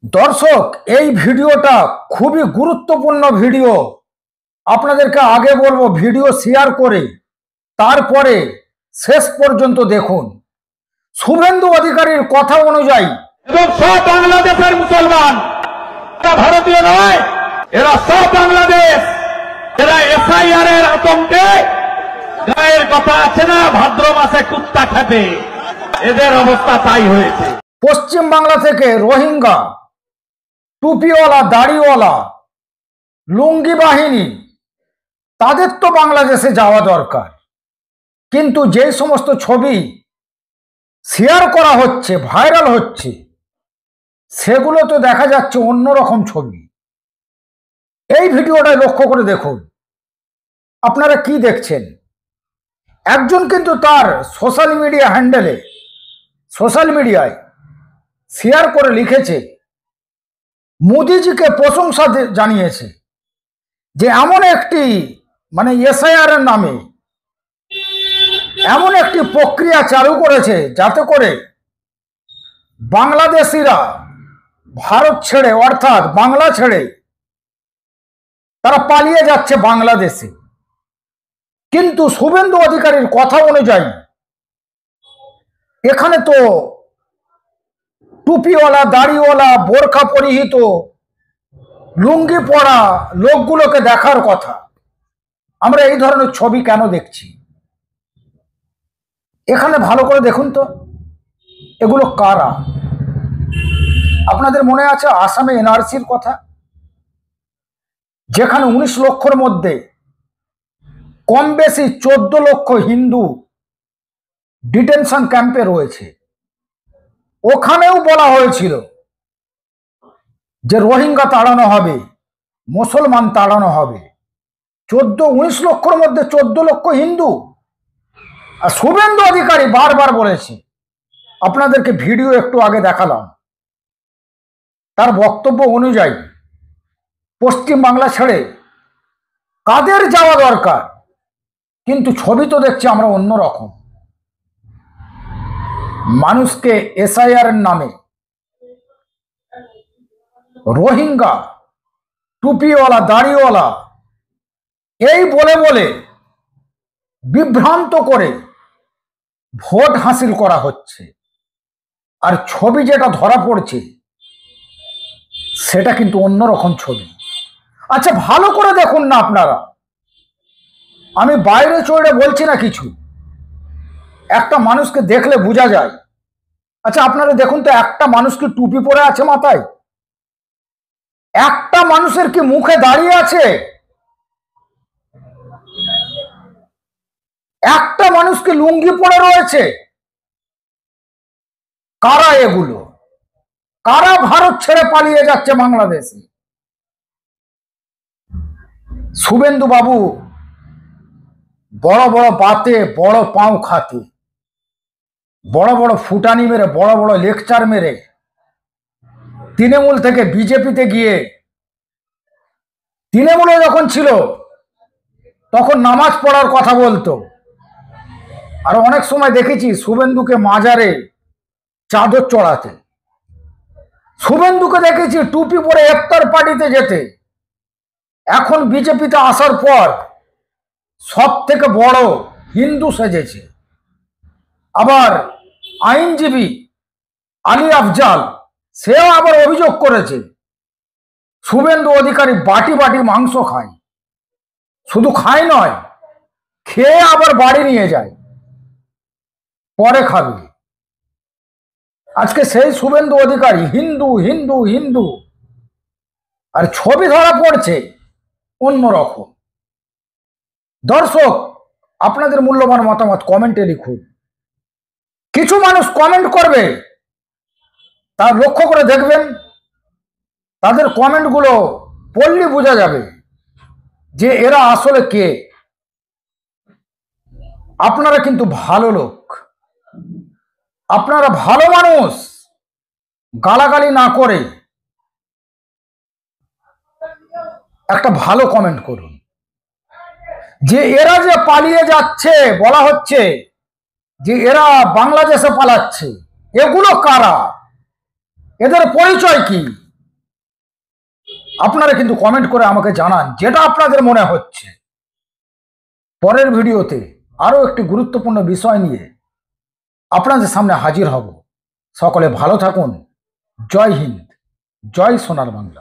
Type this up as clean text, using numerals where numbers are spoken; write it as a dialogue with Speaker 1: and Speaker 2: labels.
Speaker 1: দর্শক, এই ভিডিওটা খুবই গুরুত্বপূর্ণ ভিডিও। আপনাদেরকে আগে বলবো ভিডিও শেয়ার করে তারপরে শেষ পর্যন্ত দেখুন। শুভেন্দু অধিকারীর কথা অনুযায়ী
Speaker 2: এবং সব বাংলাদেশের মুসলমান, এরা ভারতীয় নয়, এরা সব বাংলাদেশ। এরা এসআইআর এর আতঙ্কে গায়ের কথা আছে না, ভাদ্র মাসে কুত্তা খাবে, এদের অবস্থা তাই হয়েছে।
Speaker 1: পশ্চিম বাংলা থেকে রোহিঙ্গা, টুপিওয়ালা, দাড়িওয়ালা, লুঙ্গি বাহিনী, তাদের তো বাংলাদেশে যাওয়া দরকার। কিন্তু যে সমস্ত ছবি শেয়ার করা হচ্ছে, ভাইরাল হচ্ছে, সেগুলো তো দেখা যাচ্ছে অন্যরকম ছবি। এই ভিডিওটা লক্ষ্য করে দেখুন, আপনারা কি দেখছেন। একজন কিন্তু তার সোশ্যাল মিডিয়া হ্যান্ডেলে, সোশ্যাল মিডিয়ায় শেয়ার করে লিখেছে, মোদিজিকে প্রশংসা জানিয়েছে যে এমন একটি এসআইআর এর নামে এমন একটি প্রক্রিয়া চালু করেছে যাতে করে বাংলাদেশিরা ভারত ছেড়ে, অর্থাৎ বাংলা ছেড়ে তারা পালিয়ে যাচ্ছে বাংলাদেশে। কিন্তু শুভেন্দু অধিকারীর কথা অনুযায়ী এখানে তো টুপিওয়ালা, দাড়িওয়ালা, বোরখা পরিহিত, লুঙ্গি পরা লোকগুলোকে দেখার কথা। আমরা এই ধরনের ছবি কেন দেখছি? এখানে ভালো করে দেখুন তো, এগুলো কারা? আপনাদের মনে আছে আসামে এনআরসির কথা, যেখানে 19 লক্ষর মধ্যে কম বেশি 14 লক্ষ হিন্দু ডিটেনশন ক্যাম্পে রয়েছে। ওখানেও বলা হয়েছিল যে রোহিঙ্গা তাড়ানো হবে, মুসলমান তাড়ানো হবে। 19 লক্ষর মধ্যে 14 লক্ষ হিন্দু। আর শুভেন্দু অধিকারী বারবার বলেছে, আপনাদেরকে ভিডিও একটু আগে দেখালাম, তার বক্তব্য অনুযায়ী পশ্চিম বাংলা ছেড়ে কাদের যাওয়া দরকার, কিন্তু ছবি তো দেখছি আমরা অন্যরকম। মানুষকে এসআইআর এর নামে রোহিঙ্গা, টুপিওয়ালা, দাড়িওয়ালা এই বলে বলে বিভ্রান্ত করে ভোট হাসিল করা হচ্ছে। আর ছবি যেটা ধরা পড়ছে সেটা কিন্তু অন্যরকম ছবি। আচ্ছা, ভালো করে দেখুন না আপনারা, আমি বাইরে চড়ে বলছি না কিছু, একটা মানুষকে দেখলে বোঝা যায়। আচ্ছা আপনারা দেখুন তো, একটা মানুষ কি টুপি পরে আছে মাথায়? একটা মানুষের কি মুখে দাঁড়িয়ে আছে? একটা মানুষ কি লুঙ্গি পরে রয়েছে? কারা এগুলো? কারা ভারত ছেড়ে পালিয়ে যাচ্ছে বাংলাদেশে? শুভেন্দু বাবু বড় বড় বাতে বড় পাও খাতে, বড় বড় ফুটানি মেরে, বড় বড় লেকচার মেরে তৃণমূল থেকে বিজেপিতে গিয়ে, তৃণমূলে যখন ছিল তখন নামাজ পড়ার কথা বলতো। আর অনেক সময় দেখেছি শুভেন্দুকে মাজারে চাদর চড়াতে, শুভেন্দুকে দেখেছি টুপি পরে ইফতার পার্টিতে যেতে। এখন বিজেপিতে আসার পর সব থেকে বড় হিন্দু সেজেছে। আবার আইনজীবী আলী আফজাল, সেও আবার অভিযোগ করেছে শুভেন্দু অধিকারী বাটি বাটি মাংস খায়। শুধু খায় নয়, খেয়ে আবার বাড়ি নিয়ে যায়, পরে খাবে। আজকে সেই শুভেন্দু অধিকারী হিন্দু হিন্দু হিন্দু, আর ছবি ধরা পড়ছে অন্যরকম। দর্শক, আপনাদের মূল্যবান মতামত কমেন্টে লিখুন। কিছু মানুষ কমেন্ট করবে, তার লক্ষ্য করে দেখবেন, তাদের কমেন্টগুলো পড়লে বোঝা যাবে যে এরা আসলে কে। আপনারা কিন্তু ভালো লোক, আপনারা ভালো মানুষ। গালাগালি না করে একটা ভালো কমেন্ট করুন যে এরা যে পালিয়ে যাচ্ছে, বলা হচ্ছে যে এরা বাংলাদেশে পালাচ্ছে, এগুলো কারা? এদের পরিচয় কি? আপনারা কিন্তু কমেন্ট করে আমাকে জানান যেটা আপনাদের মনে হচ্ছে। পরের ভিডিওতে আরও একটি গুরুত্বপূর্ণ বিষয় নিয়ে আপনাদের সামনে হাজির হব। সকলে ভালো থাকুন। জয় হিন্দ, জয় সোনার বাংলা।